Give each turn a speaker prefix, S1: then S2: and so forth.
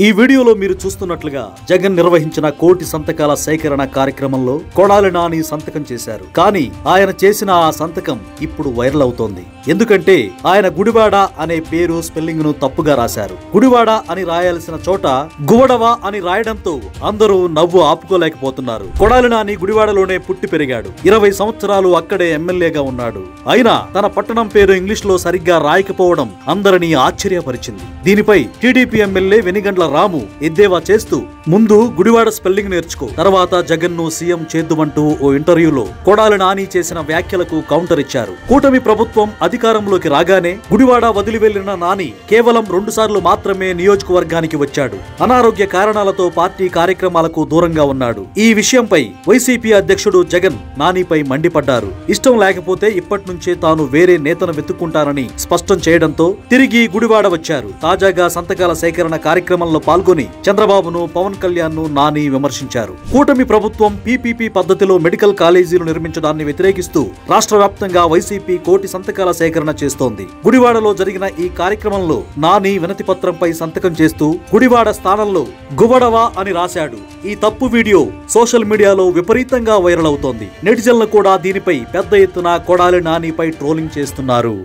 S1: ఈ వీడియోలో మీరు చూస్తున్నట్లుగా జగన్ నిర్వహించిన కోటి సంతకాల సేకరణ కార్యక్రమంలో కొడాలి నాని సంతకం చేశారు. కానీ ఆయన చేసిన ఆ సంతకం ఇప్పుడు వైరల్ అవుతోంది. ఎందుకంటే ఆయన గుడివాడ అనే పేరు స్పెల్లింగ్ ను తప్పుగా రాశారు. గుడివాడ అని రాయాల్సిన చోట గువడవ అని రాయడంతో అందరూ నవ్వు ఆపుకోలేకపోతున్నారు. కొడాలి నాని గుడివాడలోనే పుట్టి పెరిగాడు. 20 సంవత్సరాలు అక్కడే ఎమ్మెల్యేగా ఉన్నాడు. అయినా తన పట్టణం పేరు ఇంగ్లీష్ లో సరిగ్గా రాయకపోవడం అందరినీ ఆశ్చర్యపరిచింది. దీనిపై టీడీపీ ఎమ్మెల్యే వెనిగండ్ల రాము ఎద్దేవా చేస్తూ ముందు గుడివాడ స్పెల్లింగ్ నేర్చుకో, తర్వాత జగన్ ను సీఎం చేద్దుమంటూ ఓ ఇంటర్వ్యూలో కొడాలి నాని చేసిన వ్యాఖ్యలకు కౌంటర్ ఇచ్చారు. కూటమి ప్రభుత్వం అధికారంలోకి రాగానే గుడివాడ వదిలి వెళ్లిన నాని కేవలం 2 సార్లు మాత్రమే నియోజకవర్గానికి వచ్చాడు. అనారోగ్య కారణాలతో పార్టీ కార్యక్రమాలకు దూరంగా ఉన్నాడు. ఈ విషయంపై వైసీపీ అధ్యక్షుడు జగన్ నానిపై మండిపడ్డారు. ఇష్టం లేకపోతే ఇప్పటి నుంచే తాను వేరే నేతను వెతుక్కుంటానని స్పష్టం చేయడంతో తిరిగి గుడివాడ వచ్చారు. తాజాగా సంతకాల సేకరణ కార్యక్రమంలో పాల్గొని చంద్రబాబును, పవన్ కళ్యాణ్ ను నాని విమర్శించారు. కూటమి ప్రభుత్వం పీపీపీ పద్ధతిలో మెడికల్ కాలేజీలు నిర్మించడాన్ని వ్యతిరేకిస్తూ రాష్ట్ర వ్యాప్తంగా వైసీపీ కోటి సంతకాల సేకరణ చేస్తోంది. గుడివాడలో జరిగిన ఈ కార్యక్రమంలో నాని వినతి పత్రంపై సంతకం చేస్తూ గుడివాడ స్థానంలో గువడవ అని రాశాడు. ఈ తప్పు వీడియో సోషల్ మీడియాలో విపరీతంగా వైరల్ అవుతోంది. నెటిజన్లు కూడా దీనిపై పెద్ద ఎత్తున కొడాలి నానిపై ట్రోలింగ్ చేస్తున్నారు.